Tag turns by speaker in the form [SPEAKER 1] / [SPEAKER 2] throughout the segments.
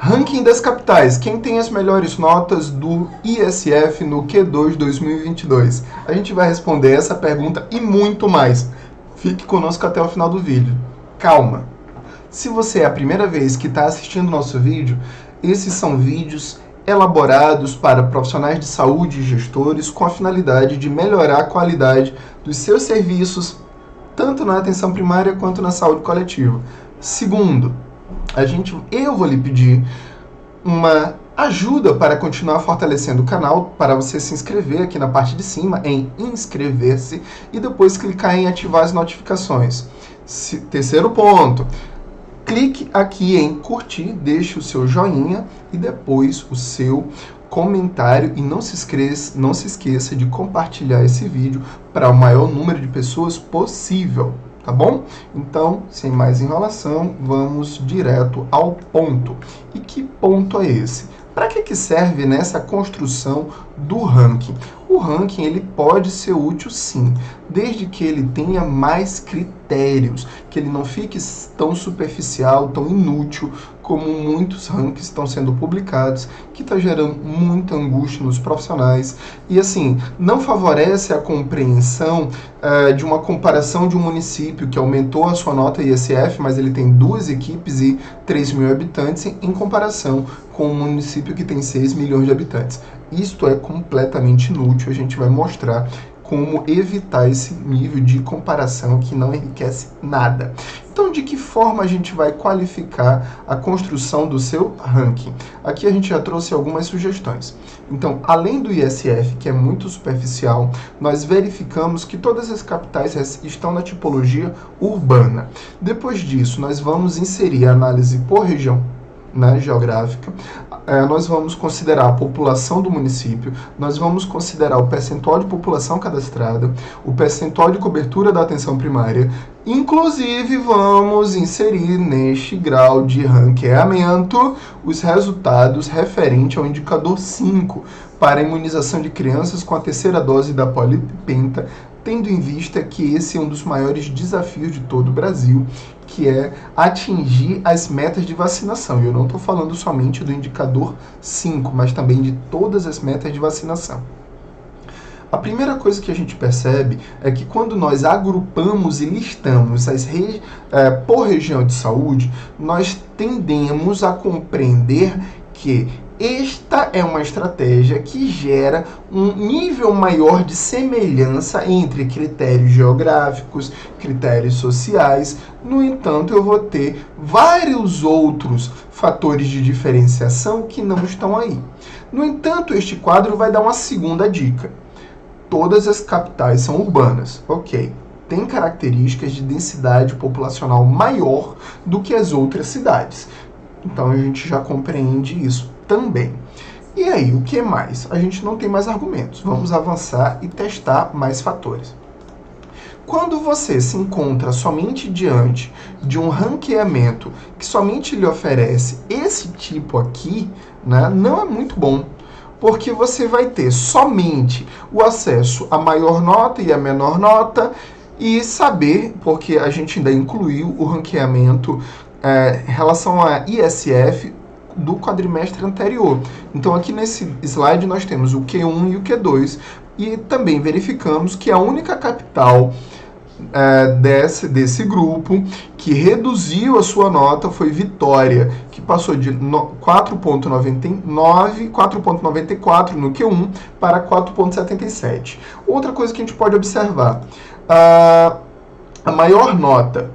[SPEAKER 1] Ranking das capitais. Quem tem as melhores notas do ISF no Q2 2022? A gente vai responder essa pergunta e muito mais. Fique conosco até o final do vídeo. Calma. Se você é a primeira vez que está assistindo nosso vídeo, esses são vídeos elaborados para profissionais de saúde e gestores com a finalidade de melhorar a qualidade dos seus serviços, tanto na atenção primária quanto na saúde coletiva. Segundo, eu vou lhe pedir uma ajuda para continuar fortalecendo o canal, para você se inscrever aqui na parte de cima em inscrever-se e depois clicar em ativar as notificações. Terceiro ponto, clique aqui em curtir, deixe o seu joinha e depois o seu comentário e não se esqueça de compartilhar esse vídeo para o maior número de pessoas possível. Tá bom? Então, sem mais enrolação, vamos direto ao ponto. E que ponto é esse? Para que serve nessa construção do ranking? O ranking ele pode ser útil sim, desde que ele tenha mais critérios, que ele não fique tão superficial, tão inútil, como muitos rankings estão sendo publicados, que está gerando muita angústia nos profissionais. E assim, não favorece a compreensão de uma comparação de um município que aumentou a sua nota ISF, mas ele tem 2 equipes e 3 mil habitantes, em comparação com um município que tem 6 milhões de habitantes. Isto é completamente inútil, a gente vai mostrar como evitar esse nível de comparação que não enriquece nada. Então, de que forma a gente vai qualificar a construção do seu ranking? Aqui a gente já trouxe algumas sugestões. Então, além do ISF, que é muito superficial, nós verificamos que todas as capitais estão na tipologia urbana. Depois disso, nós vamos inserir a análise por região, geográfica, nós vamos considerar a população do município, nós vamos considerar o percentual de população cadastrada, o percentual de cobertura da atenção primária, inclusive vamos inserir neste grau de ranqueamento os resultados referentes ao indicador 5 para a imunização de crianças com a terceira dose da polipenta, tendo em vista que esse é um dos maiores desafios de todo o Brasil, que é atingir as metas de vacinação. E eu não estou falando somente do indicador 5, mas também de todas as metas de vacinação. A primeira coisa que a gente percebe é que quando nós agrupamos e listamos por região de saúde, nós tendemos a compreender que esta é uma estratégia que gera um nível maior de semelhança entre critérios geográficos, critérios sociais. No entanto, eu vou ter vários outros fatores de diferenciação que não estão aí. No entanto, este quadro vai dar uma segunda dica. Todas as capitais são urbanas, ok. Tem características de densidade populacional maior do que as outras cidades. Então, a gente já compreende isso também. E aí, o que mais? A gente não tem mais argumentos. Vamos avançar e testar mais fatores. Quando você se encontra somente diante de um ranqueamento que somente lhe oferece esse tipo aqui, não é muito bom. Porque você vai ter somente o acesso à maior nota e à menor nota e saber, porque a gente ainda incluiu o ranqueamento em relação a ISF do quadrimestre anterior. Então, aqui nesse slide nós temos o Q1 e o Q2 e também verificamos que a única capital desse grupo que reduziu a sua nota foi Vitória, que passou de 4,94 no Q1 para 4,77. Outra coisa que a gente pode observar, a maior nota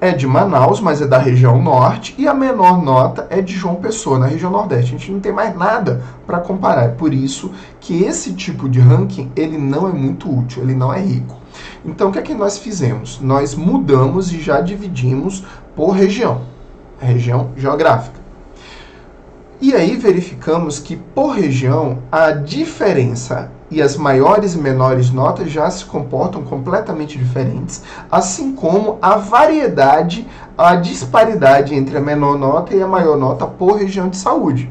[SPEAKER 1] é de Manaus, mas é da região norte, e a menor nota é de João Pessoa, na região nordeste. A gente não tem mais nada para comparar. É por isso que esse tipo de ranking ele não é muito útil, ele não é rico. Então, o que é que nós fizemos? Nós mudamos e já dividimos por região geográfica. E aí verificamos que por região a diferença e as maiores e menores notas já se comportam completamente diferentes, assim como a variedade, a disparidade entre a menor nota e a maior nota por região de saúde.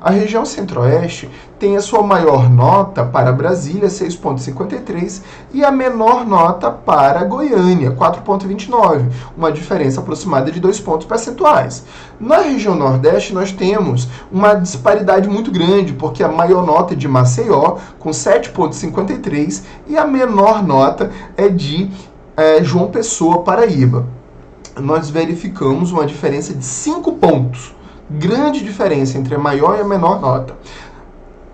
[SPEAKER 1] A região Centro-Oeste tem a sua maior nota para Brasília, 6,53, e a menor nota para Goiânia, 4,29, uma diferença aproximada de 2 pontos percentuais. Na região Nordeste, nós temos uma disparidade muito grande, porque a maior nota é de Maceió, com 7,53, e a menor nota é de João Pessoa, Paraíba. Nós verificamos uma diferença de 5 pontos. Grande diferença entre a maior e a menor nota.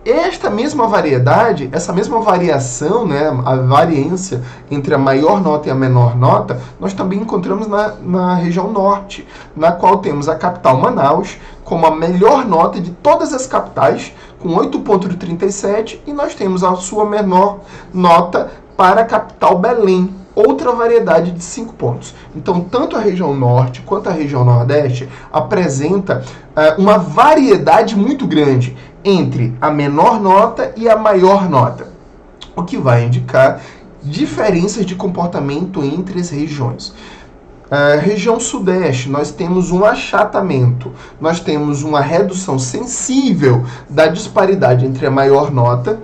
[SPEAKER 1] Esta mesma variedade, essa mesma variação, né, a variância entre a maior nota e a menor nota, nós também encontramos na região norte, na qual temos a capital Manaus como a melhor nota de todas as capitais, com 8,37, e nós temos a sua menor nota para a capital Belém, outra variedade de 5 pontos. Então, tanto a região norte quanto a região nordeste apresenta uma variedade muito grande entre a menor nota e a maior nota, o que vai indicar diferenças de comportamento entre as regiões. Região sudeste, nós temos um achatamento, nós temos uma redução sensível da disparidade entre a maior nota,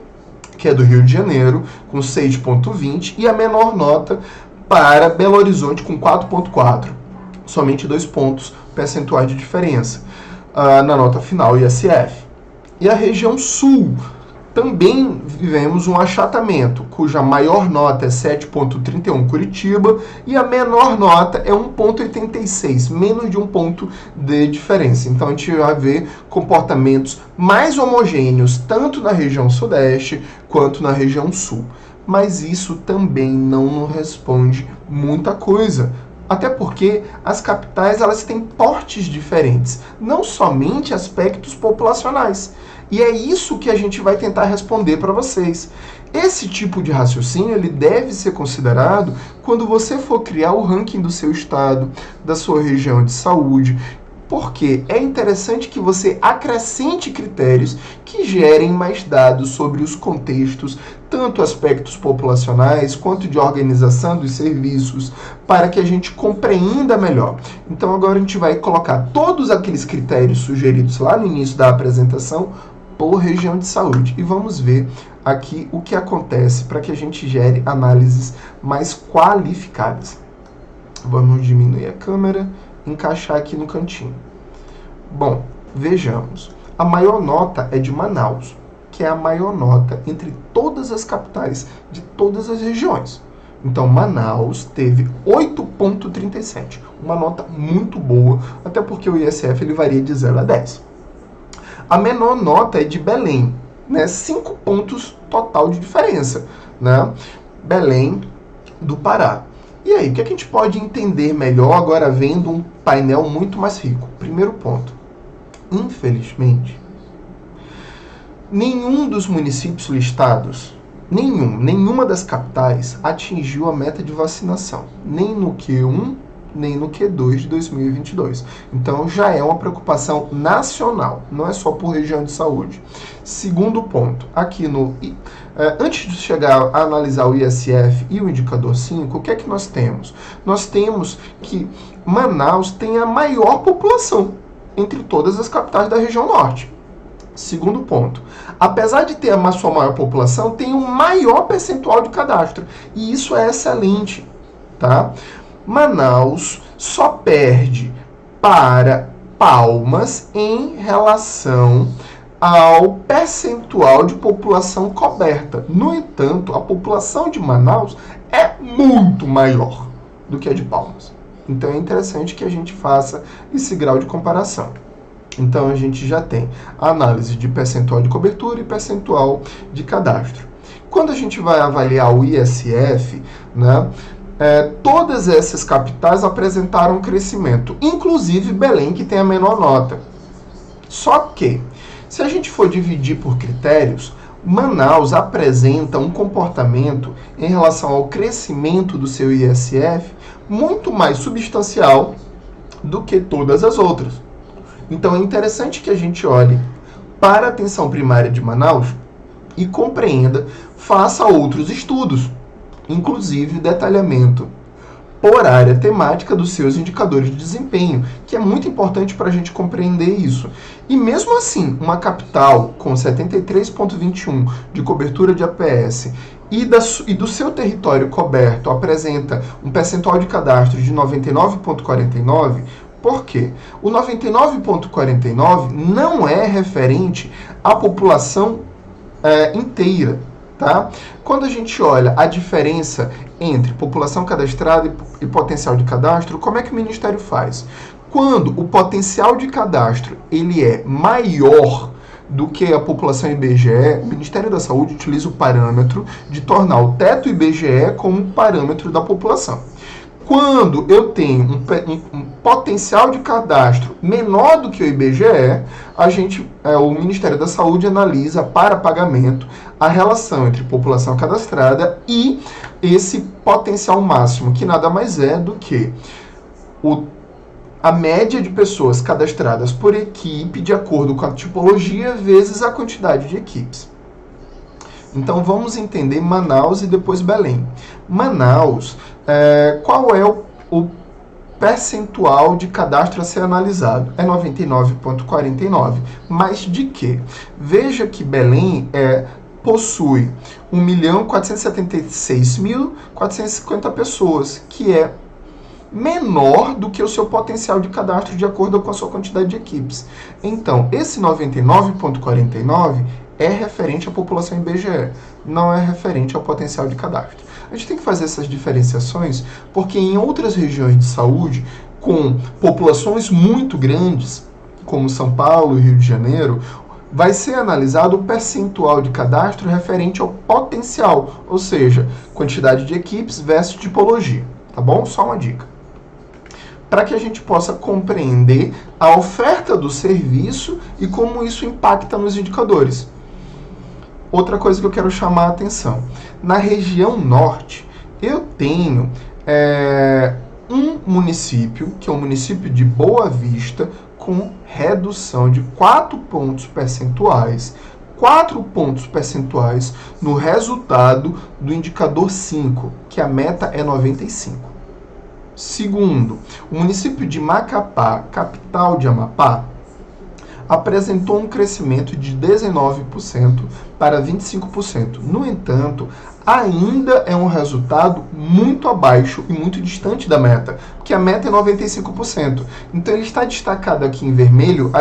[SPEAKER 1] que é do Rio de Janeiro, com 6,20, e a menor nota para Belo Horizonte, com 4,4. Somente 2 pontos percentuais de diferença na nota final ISF. E a região sul, também vivemos um achatamento, cuja maior nota é 7,31 Curitiba e a menor nota é 1,86, menos de 1 ponto de diferença. Então a gente vai ver comportamentos mais homogêneos tanto na região sudeste quanto na região sul. Mas isso também não nos responde muita coisa. Até porque as capitais elas têm portes diferentes, não somente aspectos populacionais. E é isso que a gente vai tentar responder para vocês. Esse tipo de raciocínio ele deve ser considerado quando você for criar o ranking do seu estado, da sua região de saúde, porque é interessante que você acrescente critérios que gerem mais dados sobre os contextos, tanto aspectos populacionais quanto de organização dos serviços, para que a gente compreenda melhor. Então agora a gente vai colocar todos aqueles critérios sugeridos lá no início da apresentação por região de saúde e vamos ver aqui o que acontece para que a gente gere análises mais qualificadas. Vamos diminuir a câmera, encaixar aqui no cantinho. Bom, vejamos. A maior nota é de Manaus, que é a maior nota entre todas as capitais de todas as regiões. Então, Manaus teve 8,37, uma nota muito boa, até porque o ISF ele varia de 0 a 10. A menor nota é de Belém, né? 5 pontos total de diferença, né? Belém do Pará. E aí, o que a gente pode entender melhor agora vendo um painel muito mais rico? Primeiro ponto. Infelizmente, nenhum dos municípios listados, nenhuma das capitais atingiu a meta de vacinação, nem no Q1, nem no Q2 de 2022. Então, já é uma preocupação nacional, não é só por região de saúde. Segundo ponto, aqui antes de chegar a analisar o ISF e o indicador 5, o que é que nós temos? Nós temos que Manaus tem a maior população entre todas as capitais da região norte. Segundo ponto, apesar de ter a sua maior população, tem um maior percentual de cadastro, e isso é excelente, tá? Manaus só perde para Palmas em relação ao percentual de população coberta. No entanto, a população de Manaus é muito maior do que a de Palmas. Então é interessante que a gente faça esse grau de comparação. Então a gente já tem a análise de percentual de cobertura e percentual de cadastro. Quando a gente vai avaliar o ISF, né, todas essas capitais apresentaram crescimento, inclusive Belém, que tem a menor nota. Só que, se a gente for dividir por critérios, Manaus apresenta um comportamento em relação ao crescimento do seu ISF muito mais substancial do que todas as outras. Então é interessante que a gente olhe para a atenção primária de Manaus e compreenda, faça outros estudos, inclusive detalhamento por área temática dos seus indicadores de desempenho, que é muito importante para a gente compreender isso. E mesmo assim, uma capital com 73,21 de cobertura de APS e do seu território coberto apresenta um percentual de cadastro de 99,49, por quê? O 99,49 não é referente à população inteira. Tá? Quando a gente olha a diferença entre população cadastrada e potencial de cadastro, como é que o Ministério faz? Quando o potencial de cadastro ele é maior do que a população IBGE, o Ministério da Saúde utiliza o parâmetro de tornar o teto IBGE como parâmetro da população. Quando eu tenho um potencial de cadastro menor do que o IBGE, o Ministério da Saúde analisa para pagamento a relação entre população cadastrada e esse potencial máximo, que nada mais é do que a média de pessoas cadastradas por equipe de acordo com a tipologia vezes a quantidade de equipes. Então vamos entender Manaus e depois Belém. Manaus, qual é o percentual de cadastro a ser analisado? É 99,49. Mas de quê? Veja que Belém possui 1.476.450 pessoas, que é menor do que o seu potencial de cadastro de acordo com a sua quantidade de equipes. Então, esse 99,49 é referente à população IBGE, não é referente ao potencial de cadastro. A gente tem que fazer essas diferenciações porque em outras regiões de saúde, com populações muito grandes, como São Paulo e Rio de Janeiro, vai ser analisado o percentual de cadastro referente ao potencial, ou seja, quantidade de equipes versus tipologia, tá bom? Só uma dica. Para que a gente possa compreender a oferta do serviço e como isso impacta nos indicadores. Outra coisa que eu quero chamar a atenção. Na região norte, eu tenho um município, que é o município de Boa Vista, com redução de 4 pontos percentuais. 4 pontos percentuais no resultado do indicador 5, que a meta é 95. Segundo, o município de Macapá, capital de Amapá, apresentou um crescimento de 19% para 25%. No entanto, ainda é um resultado muito abaixo e muito distante da meta, porque a meta é 95%. Então ele está destacado aqui em vermelho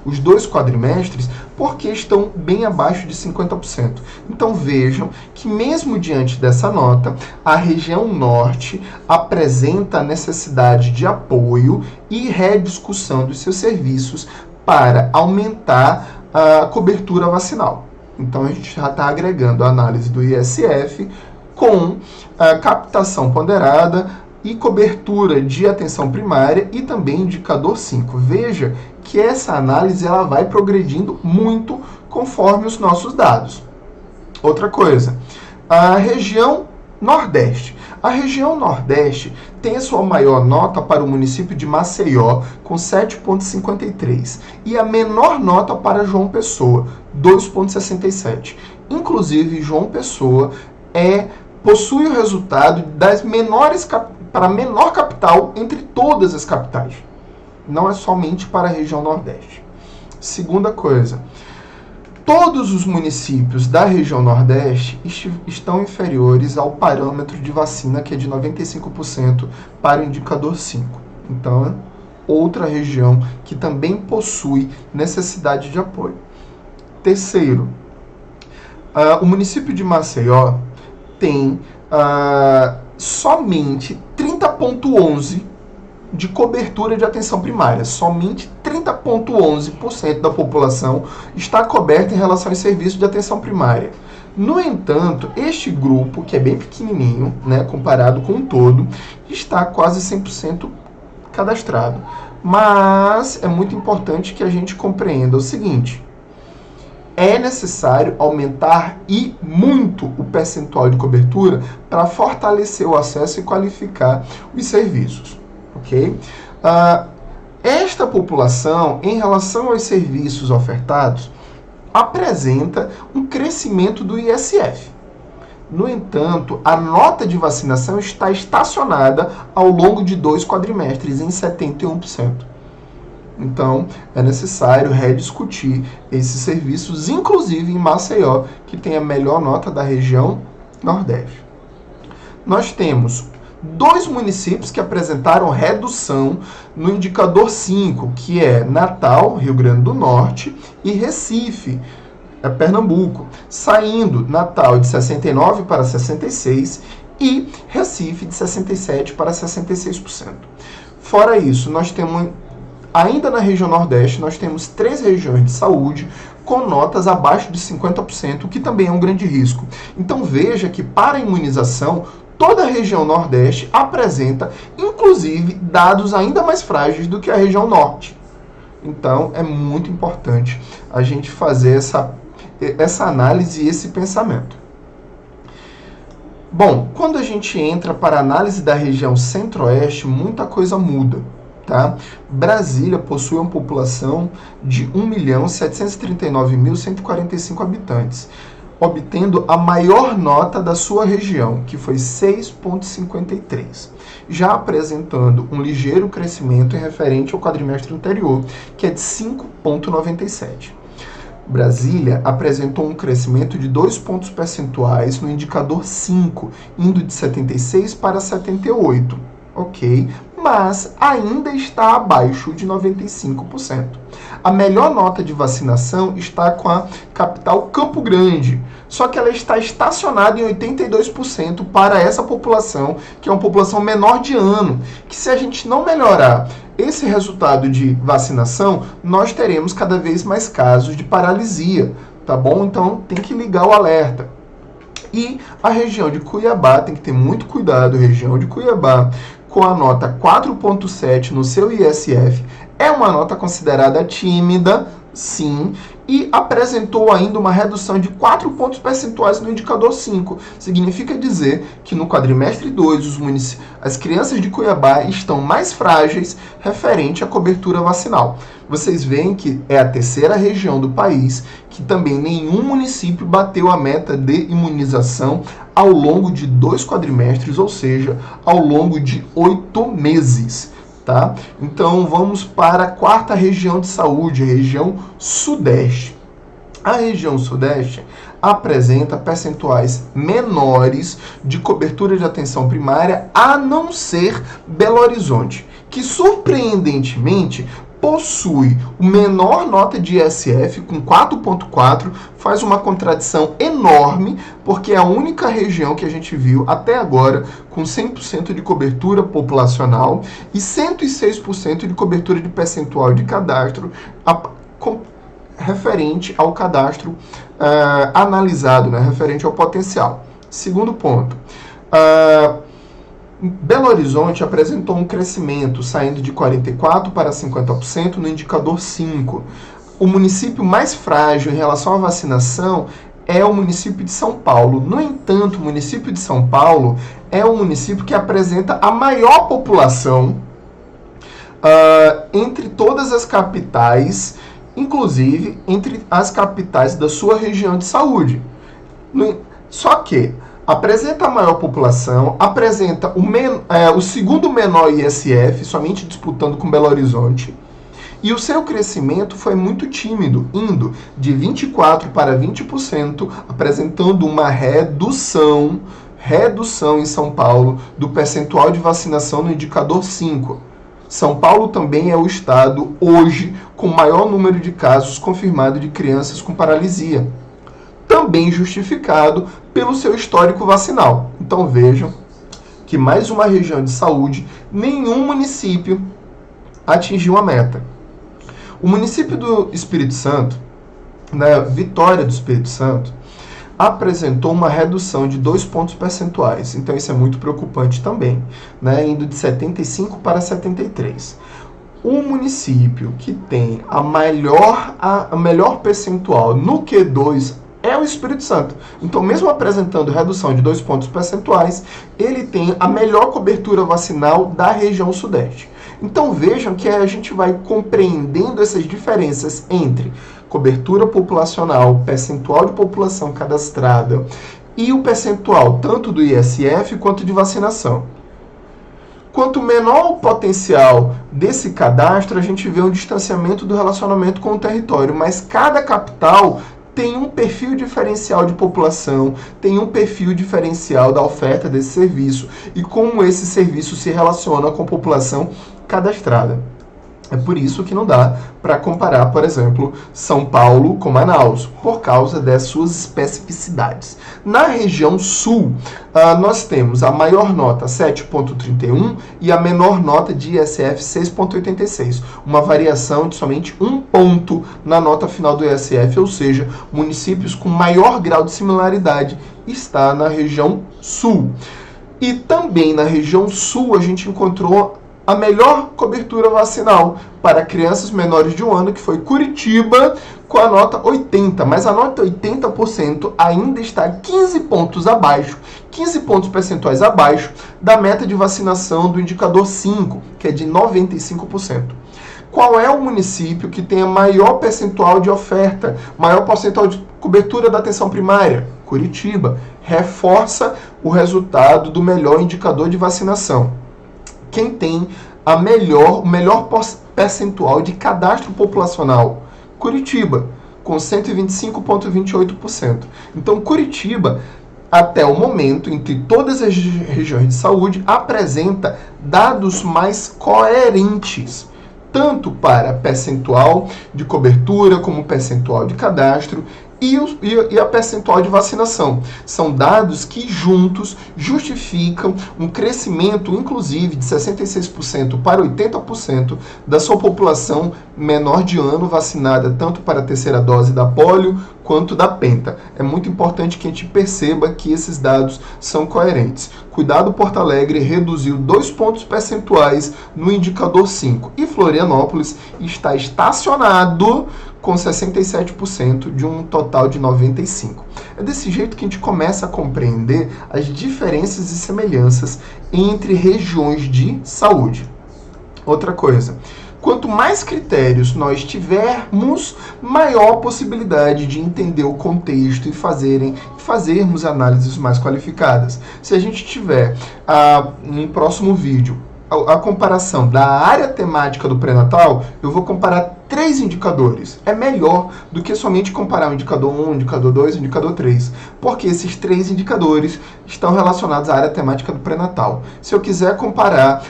[SPEAKER 1] os 2 quadrimestres porque estão bem abaixo de 50%. Então vejam que mesmo diante dessa nota, a região norte apresenta a necessidade de apoio e rediscussão dos seus serviços para aumentar a cobertura vacinal. Então, a gente já está agregando a análise do ISF com a captação ponderada e cobertura de atenção primária e também indicador 5. Veja que essa análise ela vai progredindo muito conforme os nossos dados. Outra coisa, a região Nordeste. A região Nordeste tem a sua maior nota para o município de Maceió, com 7,53, e a menor nota para João Pessoa, 2,67. Inclusive, João Pessoa possui o resultado das menores para a menor capital entre todas as capitais. Não é somente para a região Nordeste. Segunda coisa, todos os municípios da região Nordeste estão inferiores ao parâmetro de vacina, que é de 95% para o indicador 5. Então, outra região que também possui necessidade de apoio. Terceiro, o município de Maceió tem somente 30,11% de cobertura de atenção primária. Somente 30,11% da população está coberta em relação aos serviços de atenção primária. No entanto, este grupo, que é bem pequenininho, né, comparado com o todo, está quase 100% cadastrado. Mas é muito importante que a gente compreenda o seguinte: é necessário aumentar e muito o percentual de cobertura para fortalecer o acesso e qualificar os serviços. Ok? Esta população, em relação aos serviços ofertados, apresenta um crescimento do ISF. No entanto, a nota de vacinação está estacionada ao longo de 2 quadrimestres, em 71%. Então, é necessário rediscutir esses serviços, inclusive em Maceió, que tem a melhor nota da região Nordeste. Nós temos 2 municípios que apresentaram redução no indicador 5, que é Natal, Rio Grande do Norte, e Recife, Pernambuco, saindo Natal de 69 para 66 e Recife de 67 para 66%. Fora isso, nós temos, ainda na região Nordeste, nós temos 3 regiões de saúde com notas abaixo de 50%, o que também é um grande risco. Então veja que para a imunização, toda a região Nordeste apresenta, inclusive, dados ainda mais frágeis do que a região Norte. Então é muito importante a gente fazer essa análise e esse pensamento. Bom, quando a gente entra para a análise da região Centro-Oeste, muita coisa muda. Tá? Brasília possui uma população de 1.739.145 habitantes, obtendo a maior nota da sua região, que foi 6,53, já apresentando um ligeiro crescimento em referente ao quadrimestre anterior, que é de 5,97. Brasília apresentou um crescimento de 2 pontos percentuais no indicador 5, indo de 76 para 78, ok? Mas ainda está abaixo de 95%. A melhor nota de vacinação está com a capital Campo Grande, só que ela está estacionada em 82% para essa população, que é uma população menor de ano, que se a gente não melhorar esse resultado de vacinação, nós teremos cada vez mais casos de paralisia, tá bom? Então tem que ligar o alerta. E a região de Cuiabá, tem que ter muito cuidado, região de Cuiabá, com a nota 4,7 no seu ISF, é uma nota considerada tímida, sim, e apresentou ainda uma redução de 4 pontos percentuais no indicador 5. Significa dizer que no quadrimestre 2, as crianças de Cuiabá estão mais frágeis referente à cobertura vacinal. Vocês veem que é a terceira região do país que também nenhum município bateu a meta de imunização ao longo de 2 quadrimestres, ou seja, ao longo de 8 meses. Tá? Então vamos para a 4ª região de saúde, a região Sudeste. A região Sudeste apresenta percentuais menores de cobertura de atenção primária, a não ser Belo Horizonte, que surpreendentemente possui o menor nota de ISF, com 4,4, faz uma contradição enorme, porque é a única região que a gente viu até agora com 100% de cobertura populacional e 106% de cobertura de percentual de cadastro referente ao cadastro analisado, né, referente ao potencial. Segundo ponto, Belo Horizonte apresentou um crescimento, saindo de 44% para 50% no indicador 5. O município mais frágil em relação à vacinação é o município de São Paulo. No entanto, o município de São Paulo é o município que apresenta a maior população entre todas as capitais, inclusive entre as capitais da sua região de saúde. Só que apresenta a maior população, apresenta o segundo menor ISF, somente disputando com Belo Horizonte, e o seu crescimento foi muito tímido, indo de 24% para 20%, apresentando uma redução em São Paulo do percentual de vacinação no indicador 5. São Paulo também é o estado hoje com o maior número de casos confirmados de crianças com paralisia, também justificado pelo seu histórico vacinal. Então vejam que mais uma região de saúde, nenhum município atingiu a meta. O município do Espírito Santo, na Vitória do Espírito Santo, apresentou uma redução de 2 pontos percentuais. Então isso é muito preocupante também, né? Indo de 75 para 73. O município que tem a melhor percentual no Q2 é o Espírito Santo. Então, mesmo apresentando redução de 2 pontos percentuais, ele tem a melhor cobertura vacinal da região Sudeste. Então, vejam que a gente vai compreendendo essas diferenças entre cobertura populacional, percentual de população cadastrada e o percentual tanto do ISF quanto de vacinação. Quanto menor o potencial desse cadastro, a gente vê um distanciamento do relacionamento com o território, mas cada capital tem um perfil diferencial de população, tem um perfil diferencial da oferta desse serviço e como esse serviço se relaciona com a população cadastrada. É por isso que não dá para comparar, por exemplo, São Paulo com Manaus, por causa das suas especificidades. Na região sul, nós temos a maior nota 7,31 e a menor nota de ISF 6,86. Uma variação de somente 1 ponto na nota final do ISF, ou seja, municípios com maior grau de similaridade está na região sul. E também na região sul a gente encontrou a melhor cobertura vacinal para crianças menores de 1 ano, que foi Curitiba, com a nota 80%. Mas a nota 80% ainda está 15 pontos abaixo, 15 pontos percentuais abaixo da meta de vacinação do indicador 5, que é de 95%. Qual é o município que tem a maior percentual de oferta, maior percentual de cobertura da atenção primária? Curitiba. Reforça o resultado do melhor indicador de vacinação. Quem tem o melhor percentual de cadastro populacional? Curitiba, com 125,28%. Então, Curitiba, até o momento, entre todas as regiões de saúde, apresenta dados mais coerentes, tanto para percentual de cobertura, como percentual de cadastro, e a percentual de vacinação. São dados que juntos justificam um crescimento, inclusive, de 66% para 80% da sua população menor de ano vacinada, tanto para a terceira dose da polio quanto da penta. É muito importante que a gente perceba que esses dados são coerentes. Cuidado Porto Alegre reduziu 2 pontos percentuais no indicador 5 e Florianópolis está estacionado com 67% de um total de 95%. É desse jeito que a gente começa a compreender as diferenças e semelhanças entre regiões de saúde. Outra coisa, quanto mais critérios nós tivermos, maior possibilidade de entender o contexto e fazermos análises mais qualificadas. Se a gente tiver no próximo vídeo a comparação da área temática do pré-natal, eu vou comparar 3 indicadores. É melhor do que somente comparar o indicador 1, o indicador 2 e o indicador 3, porque esses 3 indicadores estão relacionados à área temática do pré-natal. Se eu quiser comparar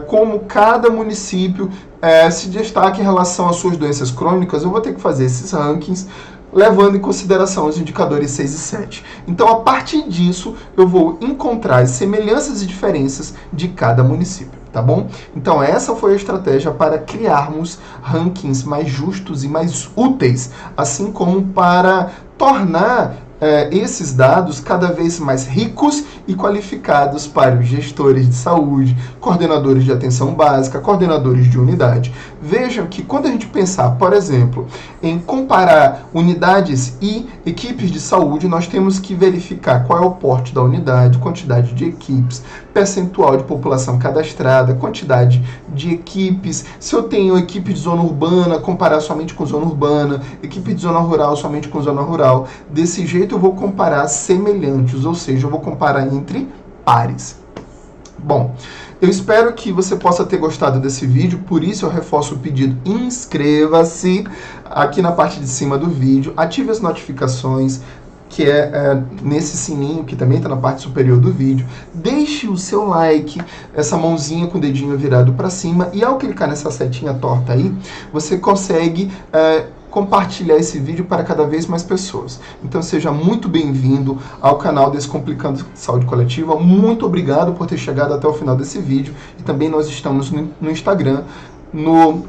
[SPEAKER 1] como cada município se destaca em relação às suas doenças crônicas, eu vou ter que fazer esses rankings, levando em consideração os indicadores 6 e 7. Então, a partir disso, eu vou encontrar as semelhanças e diferenças de cada município, tá bom? Então, essa foi a estratégia para criarmos rankings mais justos e mais úteis, assim como para tornar esses dados cada vez mais ricos e qualificados para os gestores de saúde, coordenadores de atenção básica, coordenadores de unidade. Vejam que quando a gente pensar, por exemplo, em comparar unidades e equipes de saúde, nós temos que verificar qual é o porte da unidade, quantidade de equipes, percentual de população cadastrada, quantidade de equipes, se eu tenho equipe de zona urbana, comparar somente com zona urbana, equipe de zona rural somente com zona rural. Desse jeito eu vou comparar semelhantes, ou seja, eu vou comparar entre pares. Bom, eu espero que você possa ter gostado desse vídeo, por isso eu reforço o pedido, inscreva-se aqui na parte de cima do vídeo, ative as notificações, que é nesse sininho que também está na parte superior do vídeo. Deixe o seu like, essa mãozinha com o dedinho virado para cima, e ao clicar nessa setinha torta aí, você consegue compartilhar esse vídeo para cada vez mais pessoas. Então seja muito bem-vindo ao canal Descomplicando Saúde Coletiva. Muito obrigado por ter chegado até o final desse vídeo. E também nós estamos no Instagram, no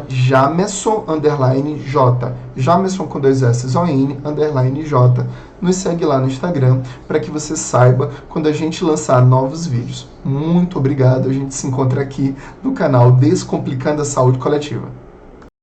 [SPEAKER 1] @Jamerson_J. Jamerson com 2 S, O-N, _J. Nos segue lá no Instagram para que você saiba quando a gente lançar novos vídeos. Muito obrigado. A gente se encontra aqui no canal Descomplicando a Saúde Coletiva.